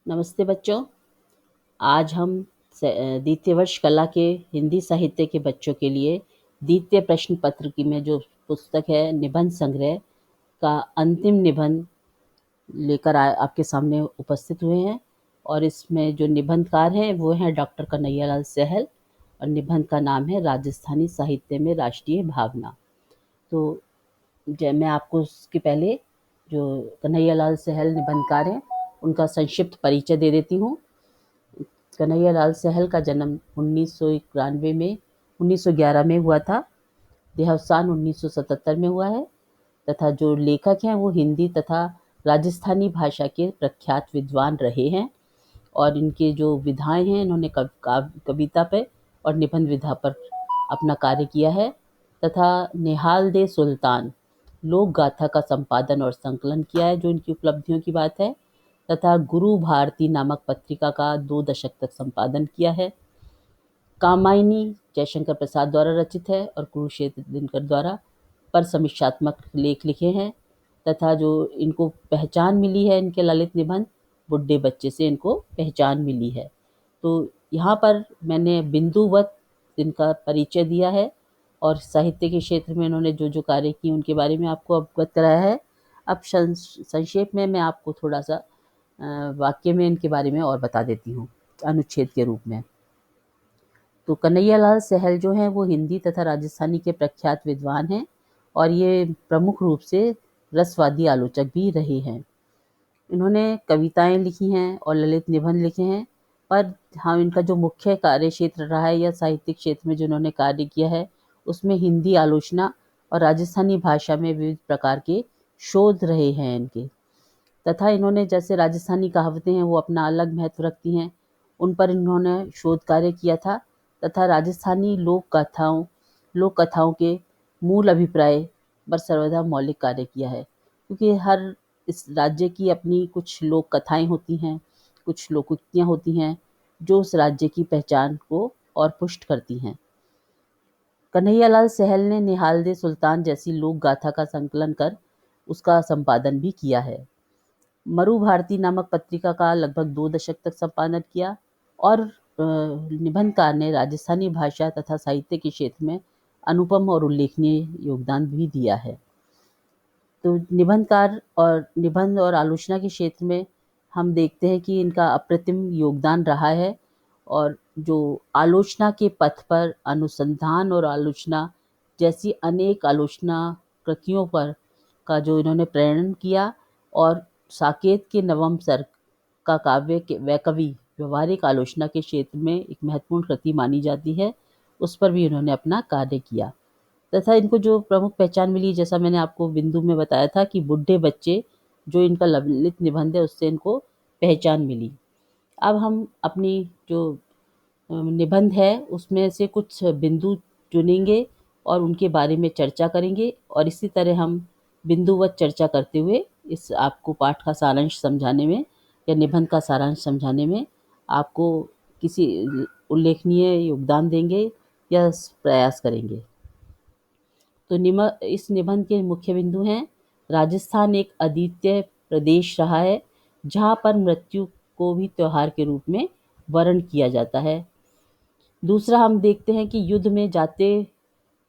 नमस्ते बच्चों। आज हम द्वितीय वर्ष कला के हिंदी साहित्य के बच्चों के लिए द्वितीय प्रश्न पत्र की में जो पुस्तक है निबंध संग्रह का अंतिम निबंध लेकर आपके सामने उपस्थित हुए हैं। और इसमें जो निबंधकार हैं वो हैं डॉक्टर कन्हैयालाल सहल और निबंध का नाम है राजस्थानी साहित्य में राष्ट्रीय भावना। तो मैं आपको उसके पहले जो कन्हैयालाल सहल निबंधकार हैं उनका संक्षिप्त परिचय दे देती हूँ। कन्हैयालाल सहल का जन्म 1911 में हुआ था। देहावसान 1977 में हुआ है तथा जो लेखक हैं वो हिंदी तथा राजस्थानी भाषा के प्रख्यात विद्वान रहे हैं। और इनके जो विधाएं हैं, इन्होंने कविता पे और निबंध विधा पर अपना कार्य किया है तथा निहाल दे सुल्तान लोक गाथा का संपादन और संकलन किया है, जो इनकी उपलब्धियों की बात है। तथा गुरु भारती नामक पत्रिका का 2 दशक तक संपादन किया है। कामायनी जयशंकर प्रसाद द्वारा रचित है और कुरुक्षेत्र दिनकर द्वारा पर समीक्षात्मक लेख लिखे हैं। तथा जो इनको पहचान मिली है, इनके ललित निबंध बुड्ढे बच्चे से इनको पहचान मिली है। तो यहाँ पर मैंने बिंदुवत इनका परिचय दिया है और साहित्य के क्षेत्र में इन्होंने जो जो कार्य किए उनके बारे में आपको अवगत कराया है। अब संक्षेप में मैं आपको थोड़ा सा वाक्य में इनके बारे में और बता देती हूँ अनुच्छेद के रूप में। तो कन्हैयालाल सहल जो हैं वो हिंदी तथा राजस्थानी के प्रख्यात विद्वान हैं और ये प्रमुख रूप से रसवादी आलोचक भी रहे हैं। इन्होंने कविताएं लिखी हैं और ललित निबंध लिखे हैं। पर हाँ, इनका जो मुख्य कार्य क्षेत्र रहा है या साहित्यिक क्षेत्र में जिन्होंने कार्य किया है उसमें हिंदी आलोचना और राजस्थानी भाषा में विविध प्रकार के शोध रहे हैं इनके। तथा इन्होंने जैसे राजस्थानी कहावतें हैं वो अपना अलग महत्व रखती हैं, उन पर इन्होंने शोध कार्य किया था। तथा राजस्थानी लोक कथाओं के मूल अभिप्राय पर सर्वदा मौलिक कार्य किया है, क्योंकि हर इस राज्य की अपनी कुछ लोक कथाएं होती हैं, कुछ लोकोक्तियाँ होती हैं जो उस राज्य की पहचान को और पुष्ट करती हैं। कन्हैयालाल सहल ने निहाल दे सुल्तान जैसी लोक गाथा का संकलन कर उसका संपादन भी किया है। मरु भारती नामक पत्रिका का लगभग 2 दशक तक संपादन किया और निबंधकार ने राजस्थानी भाषा तथा साहित्य के क्षेत्र में अनुपम और उल्लेखनीय योगदान भी दिया है। तो निबंध और आलोचना के क्षेत्र में हम देखते हैं कि इनका अप्रतिम योगदान रहा है। और जो आलोचना के पथ पर अनुसंधान और आलोचना जैसी अनेक आलोचना कृतियों पर का जो इन्होंने प्रेरण किया और साकेत के नवम सर्ग का काव्य व कवि व्यवहारिक आलोचना के क्षेत्र में एक महत्वपूर्ण कृति मानी जाती है, उस पर भी इन्होंने अपना कार्य किया। तथा इनको जो प्रमुख पहचान मिली, जैसा मैंने आपको बिंदु में बताया था कि बुड्ढे बच्चे जो इनका ललित निबंध है उससे इनको पहचान मिली। अब हम अपनी जो निबंध है उसमें से कुछ बिंदु चुनेंगे और उनके बारे में चर्चा करेंगे और इसी तरह हम बिंदुवत चर्चा करते हुए इस आपको पाठ का सारांश समझाने में या निबंध का सारांश समझाने में आपको किसी उल्लेखनीय योगदान देंगे या प्रयास करेंगे। तो इस निबंध के मुख्य बिंदु हैं। राजस्थान एक अद्वितीय प्रदेश रहा है जहाँ पर मृत्यु को भी त्योहार के रूप में वर्ण किया जाता है। दूसरा, हम देखते हैं कि युद्ध में जाते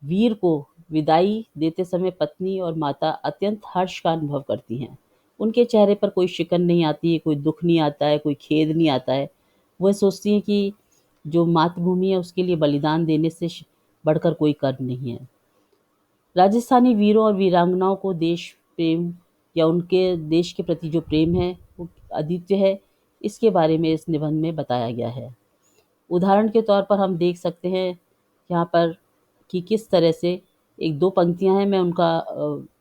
वीर को विदाई देते समय पत्नी और माता अत्यंत हर्ष का अनुभव करती हैं। उनके चेहरे पर कोई शिकन नहीं आती है, कोई दुख नहीं आता है, कोई खेद नहीं आता है। वह सोचती हैं कि जो मातृभूमि है उसके लिए बलिदान देने से बढ़कर कोई कर्म नहीं है। राजस्थानी वीरों और वीरांगनाओं को देश प्रेम या उनके देश के प्रति जो प्रेम है वो अद्वितीय है, इसके बारे में इस निबंध में बताया गया है। उदाहरण के तौर पर हम देख सकते हैं यहाँ पर कि किस तरह से एक दो पंक्तियाँ हैं, मैं उनका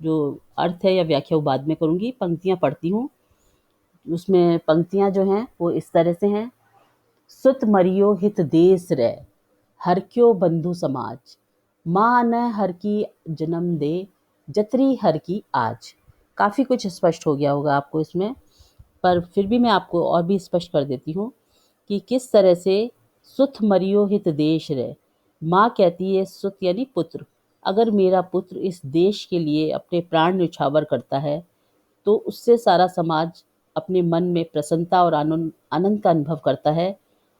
जो अर्थ है या व्याख्या वो बाद में करूँगी। पंक्तियाँ पढ़ती हूँ। उसमें पंक्तियाँ जो हैं वो इस तरह से हैं। सुत मरियो हित देस रे, हर क्यो बंधु समाज, माँ न हर की जन्म दे, जतरी हर की आज। काफ़ी कुछ स्पष्ट हो गया होगा आपको इसमें, पर फिर भी मैं आपको और भी स्पष्ट कर देती हूँ कि किस तरह से सुत मरियो हित देश रे। माँ कहती है, सुत यानी पुत्र, अगर मेरा पुत्र इस देश के लिए अपने प्राण न्यौछावर करता है तो उससे सारा समाज अपने मन में प्रसन्नता और आनंद का अनुभव करता है,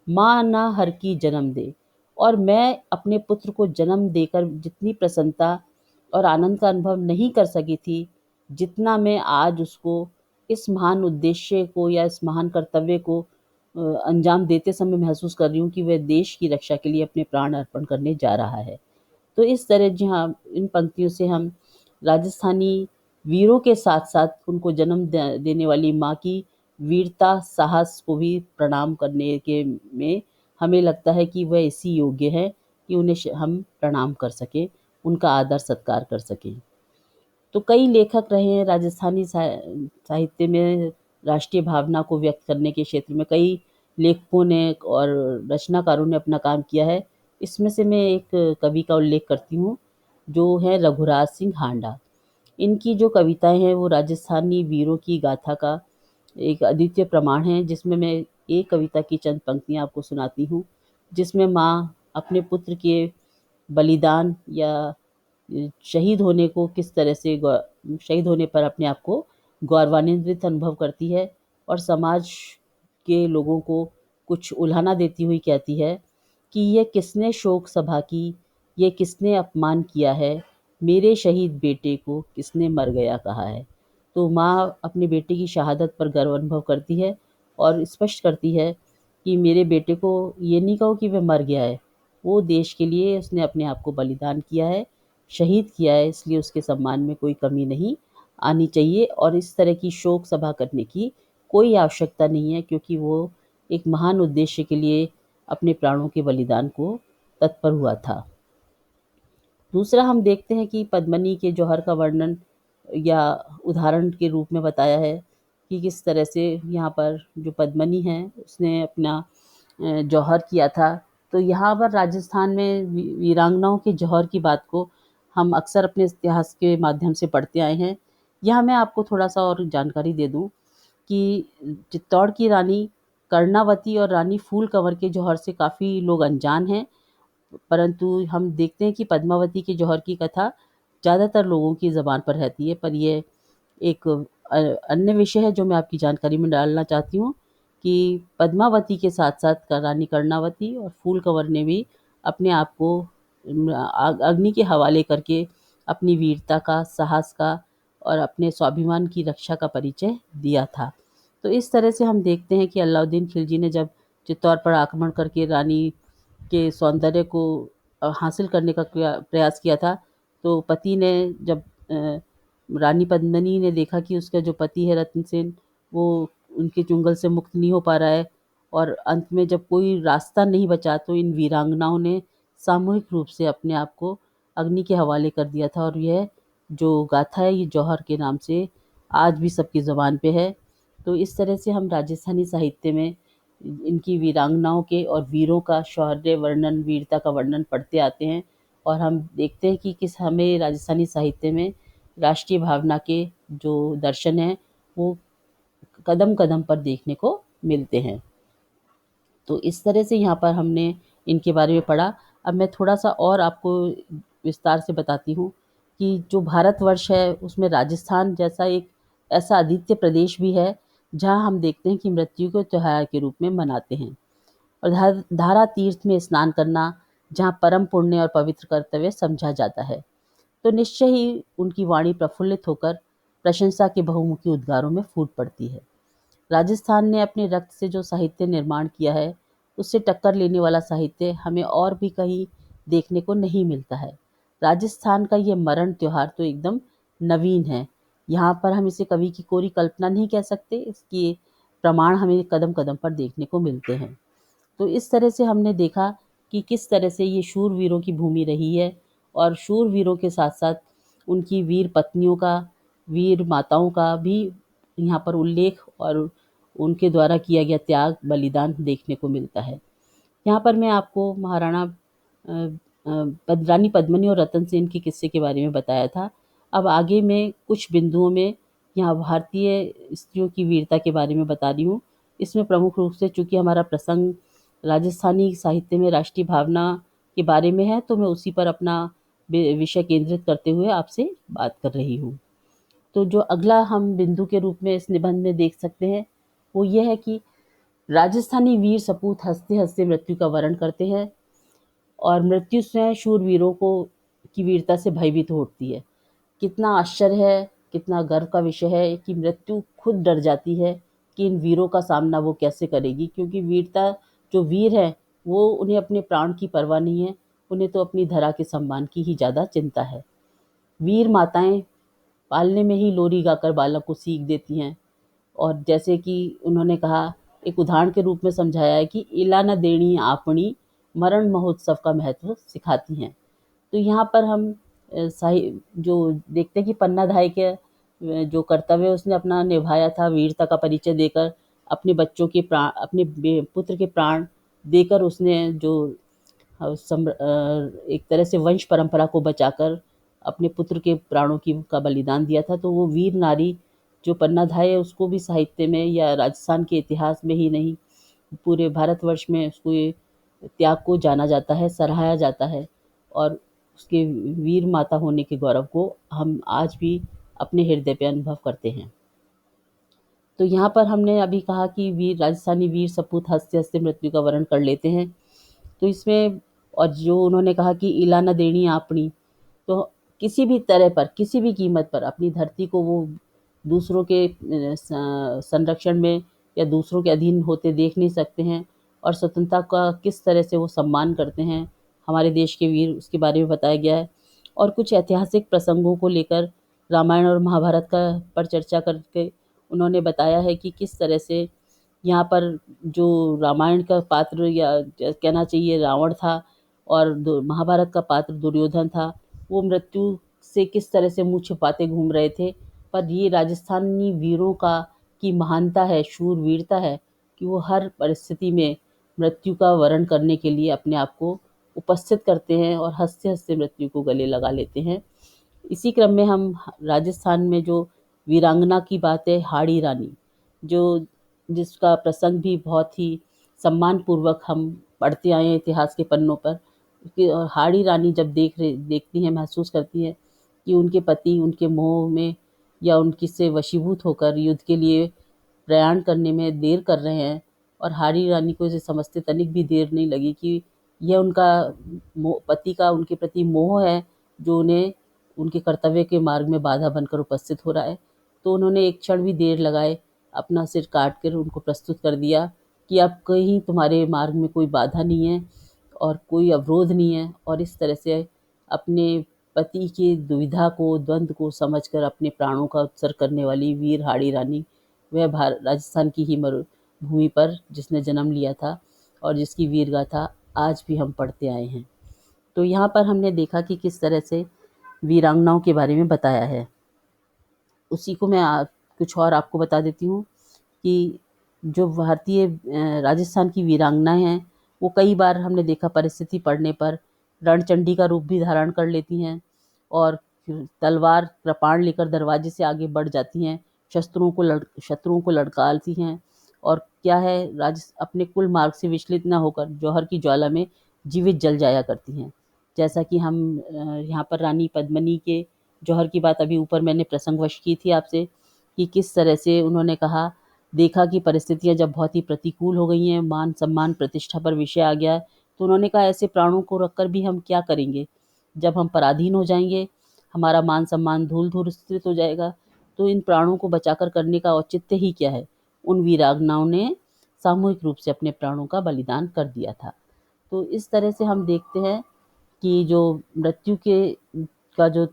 माँ ना हर की जन्म दे। और मैं अपने पुत्र को जन्म देकर जितनी प्रसन्नता और आनंद का अनुभव नहीं कर सकी थी, जितना मैं आज उसको इस महान उद्देश्य को या इस महान कर्तव्य को अंजाम देते समय महसूस कर रही हूँ कि वह देश की रक्षा के लिए अपने प्राण अर्पण करने जा रहा है। तो इस तरह जी हाँ, इन पंक्तियों से हम राजस्थानी वीरों के साथ-साथ उनको जन्म देने वाली माँ की वीरता, साहस को भी प्रणाम करने के में हमें लगता है कि वह इसी योग्य है कि उन्हें हम प्रणाम कर सकें, उनका आदर-सत्कार कर सकें। तो कई लेखक रहे हैं राजस्थानी साहित्य में राष्ट्रीय भावना को व्यक्त करने के क्षेत्र में कई लेखकों ने और रचनाकारों ने अपना काम किया है। इसमें से मैं एक कवि का उल्लेख करती हूँ, जो है रघुराज सिंह हांडा। इनकी जो कविताएँ हैं वो राजस्थानी वीरों की गाथा का एक अद्वितीय प्रमाण है, जिसमें मैं एक कविता की चंद पंक्तियाँ आपको सुनाती हूँ, जिसमें माँ अपने पुत्र के बलिदान या शहीद होने को किस तरह से शहीद होने पर अपने आप को गौरवान्वित अनुभव करती है और समाज के लोगों को कुछ उल्हाना देती हुई कहती है कि ये किसने शोक सभा की, ये किसने अपमान किया है, मेरे शहीद बेटे को किसने मर गया कहा है। तो माँ अपने बेटे की शहादत पर गर्व अनुभव करती है और स्पष्ट करती है कि मेरे बेटे को ये नहीं कहो कि वह मर गया है, वो देश के लिए उसने अपने आप को बलिदान किया है, शहीद किया है, इसलिए उसके सम्मान में कोई कमी नहीं आनी चाहिए और इस तरह की शोक सभा करने की कोई आवश्यकता नहीं है, क्योंकि वो एक महान उद्देश्य के लिए अपने प्राणों के बलिदान को तत्पर हुआ था। दूसरा हम देखते हैं कि पद्मिनी के जौहर का वर्णन या उदाहरण के रूप में बताया है कि किस तरह से यहाँ पर जो पद्मिनी है उसने अपना जौहर किया था। तो यहाँ पर राजस्थान में वीरांगनाओं के जौहर की बात को हम अक्सर अपने इतिहास के माध्यम से पढ़ते आए हैं। यहाँ मैं आपको थोड़ा-सा और जानकारी दे दूँ कि चित्तौड़ की रानी कर्णावती और रानी फूल कंवर के जौहर से काफ़ी लोग अनजान हैं, परंतु हम देखते हैं कि पद्मावती के जौहर की कथा ज़्यादातर लोगों की ज़बान पर रहती है। पर ये एक अन्य विषय है जो मैं आपकी जानकारी में डालना चाहती हूँ कि पद्मावती के साथ-साथ रानी कर्णावती और फूल कंवर ने भी अपने आप को अग्नि के हवाले करके अपनी वीरता का, साहस का और अपने स्वाभिमान की रक्षा का परिचय दिया था। तो इस तरह से हम देखते हैं कि अलाउद्दीन खिलजी ने जब चित्तौड़ पर आक्रमण करके रानी के सौंदर्य को हासिल करने का प्रयास किया था, तो पति ने जब रानी पद्मिनी ने देखा कि उसका जो पति है रतन सेन, वो उनके चुंगल से मुक्त नहीं हो पा रहा है और अंत में जब कोई रास्ता नहीं बचा, तो इन वीरांगनाओं ने सामूहिक रूप से अपने आप को अग्नि के हवाले कर दिया था और यह जो गाथा है ये जौहर के नाम से आज भी सबकी ज़ुबान पे है। तो इस तरह से हम राजस्थानी साहित्य में इनकी वीरांगनाओं के और वीरों का शौर्य वर्णन, वीरता का वर्णन पढ़ते आते हैं और हम देखते हैं कि किस हमें राजस्थानी साहित्य में राष्ट्रीय भावना के जो दर्शन हैं, वो कदम-कदम पर देखने को मिलते हैं। तो इस तरह से यहाँ पर हमने इनके बारे में पढ़ा। अब मैं थोड़ा-सा और आपको विस्तार से बताती हूँ कि जो भारतवर्ष है, उसमें राजस्थान जैसा एक ऐसा अद्वितीय प्रदेश भी है, जहाँ हम देखते हैं कि मृत्यु को त्योहार के रूप में मनाते हैं। और धारा तीर्थ में स्नान करना, जहाँ परम पुण्य और पवित्र कर्तव्य समझा जाता है। तो निश्चय ही उनकी वाणी प्रफुल्लित होकर प्रशंसा के बहुमुखी उद्गारों में फूट पड़ती है। राजस्थान ने अपने रक्त से जो साहित्य निर्माण किया है, उससे टक्कर लेने वाला साहित्य हमें और भी कहीं देखने को नहीं मिलता है। राजस्थान का ये मरण त्योहार तो एकदम नवीन है। यहाँ पर हम इसे कवि की कोरी कल्पना नहीं कह सकते, इसके प्रमाण हमें कदम-कदम पर देखने को मिलते हैं। तो इस तरह से हमने देखा कि किस तरह से ये शूरवीरों की भूमि रही है और शूरवीरों के साथ-साथ उनकी वीर पत्नियों का, वीर माताओं का भी यहाँ पर उल्लेख और उनके द्वारा किया गया त्याग, बलिदान देखने को मिलता है। यहाँ पर मैं आपको महाराणा रानी पद्मिनी और रतन सेन के किस्से के बारे में बताया था। अब आगे मैं कुछ बिंदुओं में यहाँ भारतीय स्त्रियों की वीरता के बारे में बता रही हूँ। इसमें प्रमुख रूप से चूँकि हमारा प्रसंग राजस्थानी साहित्य में राष्ट्रीय भावना के बारे में है, तो मैं उसी पर अपना विषय केंद्रित करते हुए आपसे बात कर रही हूँ। तो जो अगला हम बिंदु के रूप में इस निबंध में देख सकते हैं, वो ये है कि राजस्थानी वीर सपूत हँसते-हँसते मृत्यु का वरण करते हैं और मृत्यु स्वयं शूरवीरों को की वीरता से भयभीत होती है। कितना आश्चर्य है, कितना गर्व का विषय है कि मृत्यु खुद डर जाती है कि इन वीरों का सामना वो कैसे करेगी, क्योंकि वीरता जो वीर हैं, वो उन्हें अपने प्राण की परवाह नहीं है, उन्हें तो अपनी धरा के सम्मान की ही ज़्यादा चिंता है। वीर माताएँ पालने में ही लोरी गाकर बालक को सीख देती हैं और जैसे कि उन्होंने कहा, एक उदाहरण के रूप में समझाया है कि "इला न देणी आपणी, मरण महोत्सव का महत्व सिखाती हैं"। तो यहाँ पर हम सही जो देखते हैं कि पन्नाधाय के जो कर्तव्य उसने अपना निभाया था, वीरता का परिचय देकर अपने पुत्र के प्राण देकर उसने जो एक तरह से वंश परंपरा को बचाकर अपने पुत्र के प्राणों का बलिदान दिया था। तो वो वीर नारी जो पन्नाधाय है, उसको भी साहित्य में या राजस्थान के इतिहास में ही नहीं, पूरे भारतवर्ष में उसको ये त्याग को जाना जाता है, सराहा जाता है और उसके वीर माता होने के गौरव को हम आज भी अपने हृदय पे अनुभव करते हैं। तो यहाँ पर हमने अभी कहा कि राजस्थानी वीर सपूत हँसते-हँसते मृत्यु का वरण कर लेते हैं। तो इसमें और जो उन्होंने कहा कि "इला न देणी आपणी", तो किसी भी तरह पर, किसी भी कीमत पर अपनी धरती को वो दूसरों के संरक्षण में या दूसरों के अधीन होते देख नहीं सकते हैं और स्वतंत्रता का किस तरह से वो सम्मान करते हैं, हमारे देश के वीर, उसके बारे में बताया गया है। और कुछ ऐतिहासिक प्रसंगों को लेकर रामायण और महाभारत पर चर्चा करके उन्होंने बताया है कि किस तरह से यहाँ पर जो रामायण का पात्र या कहना चाहिए रावण था और महाभारत का पात्र दुर्योधन था, वो मृत्यु से किस तरह से मुँह छिपाते घूम रहे थे। पर ये राजस्थानी वीरों का की महानता है, शूरवीरता है कि वो हर परिस्थिति में मृत्यु का वरण करने के लिए अपने आप को उपस्थित करते हैं और हँसते-हँसते मृत्यु को गले लगा लेते हैं। इसी क्रम में हम राजस्थान में जो वीरांगना की बात है, हाड़ी रानी, जो जिसका प्रसंग भी बहुत ही सम्मानपूर्वक हम पढ़ते आए हैं इतिहास के पन्नों पर कि हाड़ी रानी जब देखती हैं, महसूस करती हैं कि उनके पति उनके मोह में या उनकी से वशीभूत होकर युद्ध के लिए प्रयाण करने में देर कर रहे हैं और हाड़ी रानी को इसे समझते तनिक भी देर नहीं लगी कि यह उनका पति का उनके प्रति मोह है जो उन्हें उनके कर्तव्य के मार्ग में बाधा बनकर उपस्थित हो रहा है। तो उन्होंने एक क्षण भी देर लगाए अपना सिर काट कर उनको प्रस्तुत कर दिया कि अब कहीं तुम्हारे मार्ग में कोई बाधा नहीं है और कोई अवरोध नहीं है और इस तरह से अपने पति की दुविधा को, द्वंद्व को समझकर अपने प्राणों का उत्सर्ग करने वाली वीर हाड़ी रानी, वह राजस्थान की ही भूमि पर जिसने जन्म लिया था और जिसकी वीर गाथा आज भी हम पढ़ते आए हैं। तो यहाँ पर हमने देखा कि किस तरह से वीरांगनाओं के बारे में बताया है। उसी को मैं कुछ और आपको बता देती हूँ कि जो भारतीय राजस्थान की वीरांगनाएँ हैं, वो कई बार हमने देखा परिस्थिति पड़ने पर रणचंडी का रूप भी धारण कर लेती हैं और तलवार कृपाण लेकर दरवाजे से आगे बढ़ जाती हैं, शत्रुओं को लड़काती हैं और क्या है अपने कुल मार्ग से विचलित न होकर जौहर की ज्वाला में जीवित जल जाया करती हैं। जैसा कि हम यहाँ पर रानी पद्मिनी के जौहर की बात अभी ऊपर मैंने प्रसंगवश की थी आपसे कि किस तरह से उन्होंने कहा, देखा कि परिस्थितियाँ जब बहुत ही प्रतिकूल हो गई हैं, मान-सम्मान, प्रतिष्ठा पर विषय आ गया है, तो उन्होंने कहा ऐसे प्राणों को रखकर भी हम क्या करेंगे? जब हम पराधीन हो जाएँगे, हमारा मान-सम्मान धूल-धूसरित हो जाएगा, तो इन प्राणों को बचाकर करने का औचित्य ही क्या है? उन वीरांगनाओं ने सामूहिक रूप से अपने प्राणों का बलिदान कर दिया था। तो इस तरह से हम देखते हैं कि जो मृत्यु का जो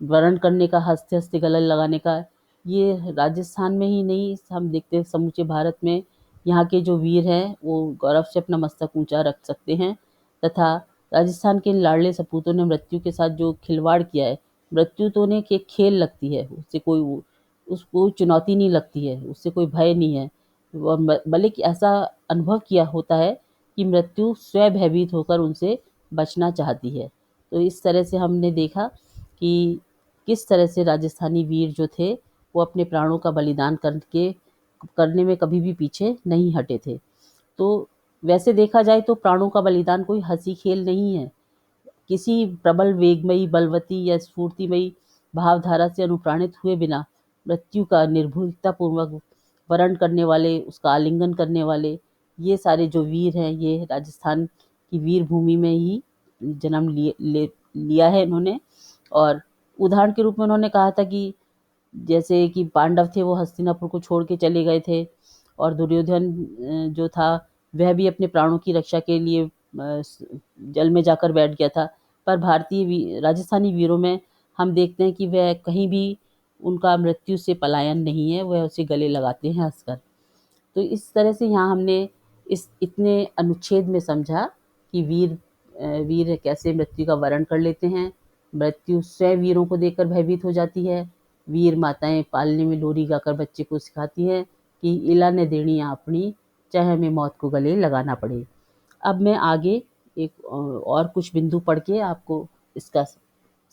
वरण करने का, हँसते-हँसते गले लगाने का, ये राजस्थान में ही नहीं, हम देखते हैं समूचे भारत में यहाँ के जो वीर हैं, वो गौरव से अपना मस्तक ऊँचा रख सकते हैं तथा राजस्थान के इन लाडले सपूतों ने मृत्यु के साथ जो खिलवाड़ किया है, मृत्यु तो उन्हें एक खेल लगती है, उसको चुनौती नहीं लगती है, उससे कोई भय नहीं है। बल्कि ऐसा अनुभव किया होता है कि मृत्यु स्वयं भयभीत होकर उनसे बचना चाहती है। तो इस तरह से हमने देखा कि किस तरह से राजस्थानी वीर जो थे, वो अपने प्राणों का बलिदान करने में कभी भी पीछे नहीं हटे थे। तो वैसे देखा जाए तो प्राणों का बलिदान कोई हँसी खेल नहीं है। किसी प्रबल वेगमयी, बलवती या स्फूर्तिमयी भावधारा से अनुप्राणित हुए बिना मृत्यु का निर्भीकतापूर्वक वरण करने वाले, उसका आलिंगन करने वाले, ये सारे जो वीर हैं, ये राजस्थान की वीर भूमि में ही जन्म लिया है इन्होंने। और उदाहरण के रूप में उन्होंने कहा था कि जैसे कि पांडव थे वो हस्तिनापुर को छोड़ के चले गए थे, और दुर्योधन जो था वह भी अपने प्राणों की रक्षा के लिए जल में जाकर बैठ गया था। पर राजस्थानी वीरों में हम देखते हैं कि वह कहीं भी उनका मृत्यु से पलायन नहीं है, वह उसे गले लगाते हैं हंसकर। तो इस तरह से यहाँ हमने इस इतने अनुच्छेद में समझा कि वीर कैसे मृत्यु का वरण कर लेते हैं। मृत्यु स्वयं वीरों को देखकर भयभीत हो जाती है। वीर माताएं पालने में लोरी गाकर बच्चे को सिखाती हैं कि इला ने देनी अपनी, चाहे हमें मौत को गले लगाना पड़े। अब मैं आगे एक और कुछ बिंदु पढ़ के आपको इसका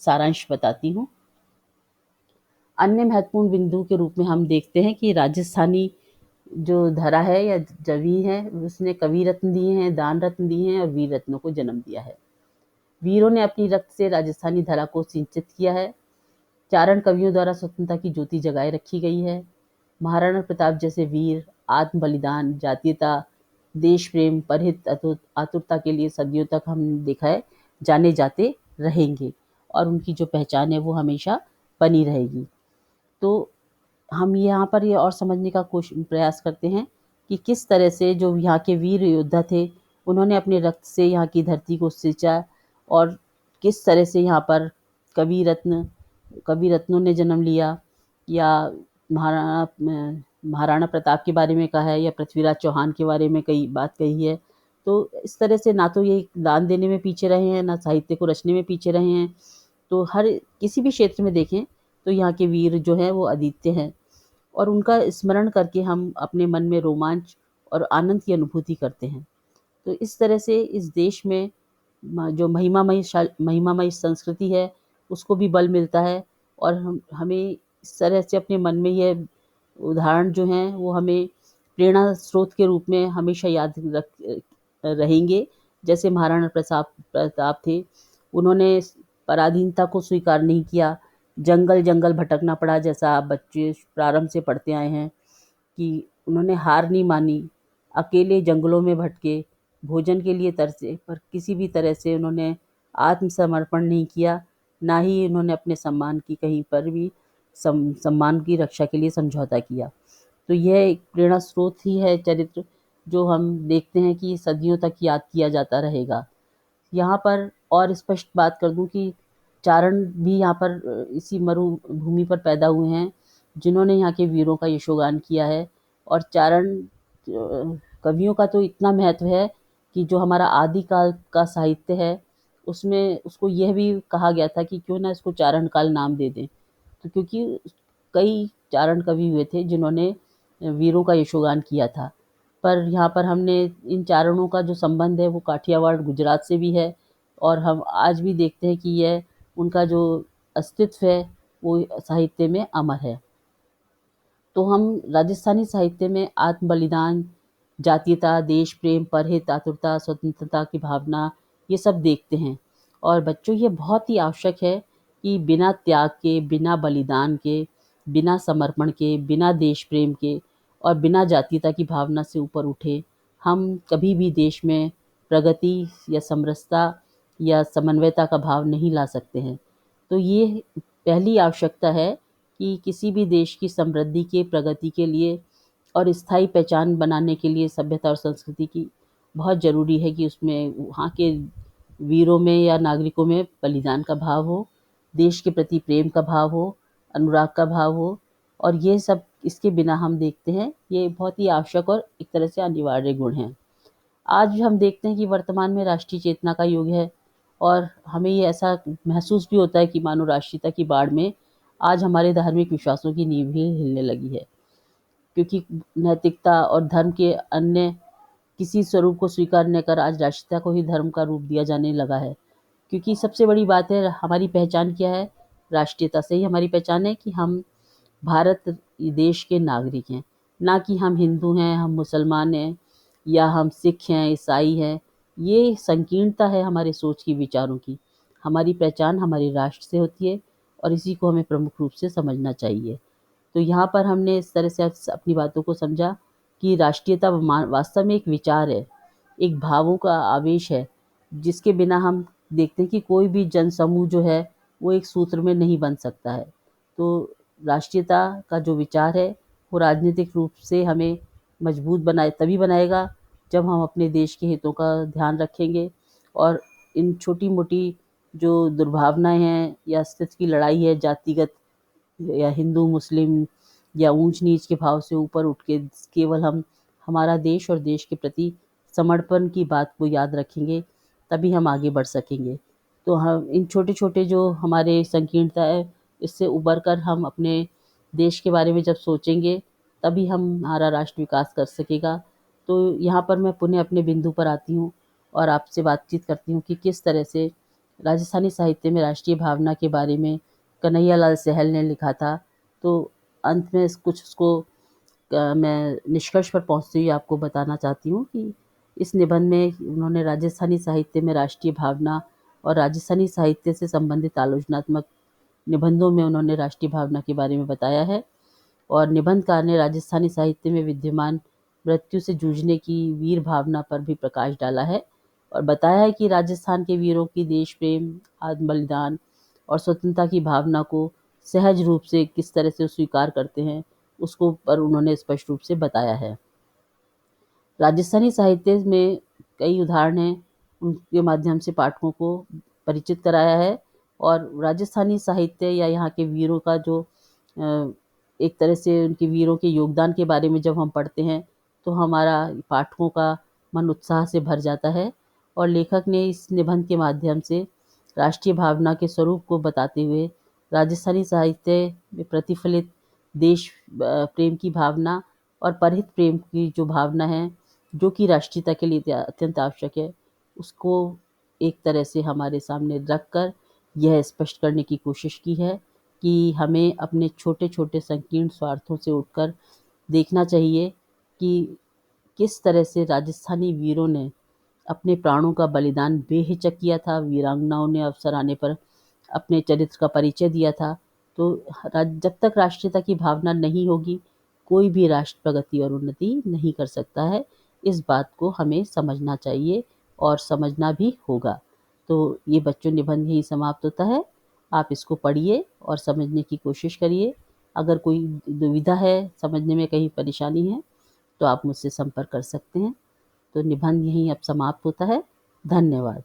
सारांश बताती हूँ। अन्य महत्वपूर्ण बिंदु के रूप में हम देखते हैं कि राजस्थानी जो धरा है या जवी है, उसने कवि रत्न दिए हैं, दान रत्न दिए हैं और वीर रत्नों को जन्म दिया है। वीरों ने अपनी रक्त से राजस्थानी धरा को सिंचित किया है। चारण कवियों द्वारा स्वतंत्रता की ज्योति जगाए रखी गई है। महाराणा प्रताप जैसे वीर आत्म बलिदान, जातीयता, देश प्रेम, परहित आतुरता के लिए सदियों तक हम देखा है जाने जाते रहेंगे, और उनकी जो पहचान है वो हमेशा बनी रहेगी। तो हम यहाँ पर ये और समझने का प्रयास करते हैं कि किस तरह से जो यहाँ के वीर योद्धा थे, उन्होंने अपने रक्त से यहाँ की धरती को सिंचा, और किस तरह से यहाँ पर कवि रत्नों ने जन्म लिया, या महाराणा प्रताप के बारे में कहा है, या पृथ्वीराज चौहान के बारे में कई बात कही है। तो इस तरह से ना तो ये दान देने में पीछे रहे हैं, ना साहित्य को रचने में पीछे रहे हैं। तो हर किसी भी क्षेत्र में देखें तो यहाँ के वीर जो हैं वो अद्वितीय हैं, और उनका स्मरण करके हम अपने मन में रोमांच और आनंद की अनुभूति करते हैं। तो इस तरह से इस देश में जो महिमामयी संस्कृति है उसको भी बल मिलता है, और हमें इस तरह से अपने मन में यह उदाहरण जो हैं वो हमें प्रेरणा स्रोत के रूप में हमेशा याद रहेंगे। जैसे महाराणा प्रताप थे, उन्होंने पराधीनता को स्वीकार नहीं किया, जंगल जंगल भटकना पड़ा, जैसा आप बच्चे प्रारंभ से पढ़ते आए हैं कि उन्होंने हार नहीं मानी, अकेले जंगलों में भटके, भोजन के लिए तरसे, पर किसी भी तरह से उन्होंने आत्मसमर्पण नहीं किया, ना ही उन्होंने अपने सम्मान की कहीं पर भी सम्मान की रक्षा के लिए समझौता किया। तो यह एक प्रेरणा स्रोत ही है चरित्र, जो हम देखते हैं कि सदियों तक याद किया जाता रहेगा। यहाँ पर और स्पष्ट बात कर दूं कि चारण भी यहाँ पर इसी मरुभूमि पर पैदा हुए हैं, जिन्होंने यहाँ के वीरों का यशोगान किया है। और चारण कवियों का तो इतना महत्व है कि जो हमारा आदिकाल का साहित्य है उसमें उसको यह भी कहा गया था कि क्यों ना इसको चारण काल नाम दे दें। तो क्योंकि कई चारण कवि हुए थे जिन्होंने वीरों का यशोगान किया था। पर यहाँ पर हमने इन चारणों का जो संबंध है वो काठियावाड़ गुजरात से भी है, और हम आज भी देखते हैं कि यह उनका जो अस्तित्व है वो साहित्य में अमर है। तो हम राजस्थानी साहित्य में आत्म बलिदान, जातीयता, देश प्रेम, परहित आतुरता, स्वतंत्रता की भावना, ये सब देखते हैं। और बच्चों ये बहुत ही आवश्यक है कि बिना त्याग के, बिना बलिदान के, बिना समर्पण के, बिना देश प्रेम के और बिना जातीयता की भावना से ऊपर उठे हम कभी भी देश में प्रगति या समरसता या समन्वयता का भाव नहीं ला सकते हैं। तो ये पहली आवश्यकता है कि किसी भी देश की समृद्धि के, प्रगति के लिए और स्थायी पहचान बनाने के लिए सभ्यता और संस्कृति की बहुत ज़रूरी है कि उसमें वहाँ के वीरों में या नागरिकों में बलिदान का भाव हो, देश के प्रति प्रेम का भाव हो, अनुराग का भाव हो। और ये सब इसके बिना हम देखते हैं ये बहुत ही आवश्यक और एक तरह से अनिवार्य गुण हैं। आज हम देखते हैं कि वर्तमान में राष्ट्रीय चेतना का युग है, और हमें ये ऐसा महसूस भी होता है कि मानो राष्ट्रीयता की बाढ़ में आज हमारे धार्मिक विश्वासों की नींव ही हिलने लगी है, क्योंकि नैतिकता और धर्म के अन्य किसी स्वरूप को स्वीकार न कर आज राष्ट्रीयता को ही धर्म का रूप दिया जाने लगा है। क्योंकि सबसे बड़ी बात है, हमारी पहचान क्या है? राष्ट्रीयता से ही हमारी पहचान है कि हम भारत देश के नागरिक हैं, ना कि हम हिंदू हैं, हम मुसलमान हैं, या हम सिख हैं, ईसाई हैं। ये संकीर्णता है हमारे सोच की, विचारों की। हमारी पहचान हमारे राष्ट्र से होती है, और इसी को हमें प्रमुख रूप से समझना चाहिए। तो यहाँ पर हमने इस तरह से अपनी बातों को समझा कि राष्ट्रीयता वास्तव में एक विचार है, एक भावों का आवेश है, जिसके बिना हम देखते हैं कि कोई भी जनसमूह जो है वो एक सूत्र में नहीं बन सकता है। तो राष्ट्रीयता का जो विचार है वो राजनीतिक रूप से हमें मजबूत बनाए तभी बनाएगा जब हम अपने देश के हितों का ध्यान रखेंगे और इन छोटी मोटी जो दुर्भावनाएं हैं या अस्तित्व की लड़ाई है, जातिगत या हिंदू मुस्लिम या ऊंच नीच के भाव से ऊपर उठ के केवल हम हमारा देश और देश के प्रति समर्पण की बात को याद रखेंगे, तभी हम आगे बढ़ सकेंगे। तो हम इन छोटे छोटे जो हमारे संकीर्णता है, इससे उबर कर हम अपने देश के बारे में जब सोचेंगे, तभी हमारा राष्ट्र विकास कर सकेगा। तो यहाँ पर मैं पुनः अपने बिंदु पर आती हूँ और आपसे बातचीत करती हूँ कि किस तरह से राजस्थानी साहित्य में राष्ट्रीय भावना के बारे में कन्हैयालाल सहल ने लिखा था। तो अंत में कुछ उसको मैं निष्कर्ष पर पहुँचते हुए आपको बताना चाहती हूँ कि इस निबंध में उन्होंने राजस्थानी साहित्य में राष्ट्रीय भावना और राजस्थानी साहित्य से संबंधित आलोचनात्मक निबंधों में उन्होंने राष्ट्रीय भावना के बारे में बताया है। और निबंधकार ने राजस्थानी साहित्य में विद्यमान मृत्यु से जूझने की वीर भावना पर भी प्रकाश डाला है और बताया है कि राजस्थान के वीरों की देश प्रेम, आत्म बलिदान और स्वतंत्रता की भावना को सहज रूप से किस तरह से स्वीकार करते हैं, उसको पर उन्होंने स्पष्ट रूप से बताया है। राजस्थानी साहित्य में कई उदाहरण हैं, उनके माध्यम से पाठकों को परिचित कराया है। और राजस्थानी साहित्य या यहाँ के वीरों का जो एक तरह से उनके वीरों के योगदान के बारे में जब हम पढ़ते हैं, तो हमारा पाठकों का मन उत्साह से भर जाता है। और लेखक ने इस निबंध के माध्यम से राष्ट्रीय भावना के स्वरूप को बताते हुए राजस्थानी साहित्य में प्रतिफलित देश प्रेम की भावना और परहित प्रेम की जो भावना है, जो कि राष्ट्रीयता के लिए अत्यंत आवश्यक है, उसको एक तरह से हमारे सामने रख कर यह स्पष्ट करने की कोशिश की है कि हमें अपने छोटे छोटे संकीर्ण स्वार्थों से उठकर देखना चाहिए कि किस तरह से राजस्थानी वीरों ने अपने प्राणों का बलिदान बेहिचक किया था। वीरांगनाओं ने अवसर आने पर अपने चरित्र का परिचय दिया था। तो जब तक राष्ट्रीयता की भावना नहीं होगी, कोई भी राष्ट्र प्रगति और उन्नति नहीं कर सकता है। इस बात को हमें समझना चाहिए और समझना भी होगा। तो ये बच्चों निबंध यही समाप्त होता है। आप इसको पढ़िए और समझने की कोशिश करिए। अगर कोई दुविधा है, समझने में कहीं परेशानी है, तो आप मुझसे संपर्क कर सकते हैं। तो निबंध यहीं अब समाप्त होता है। धन्यवाद।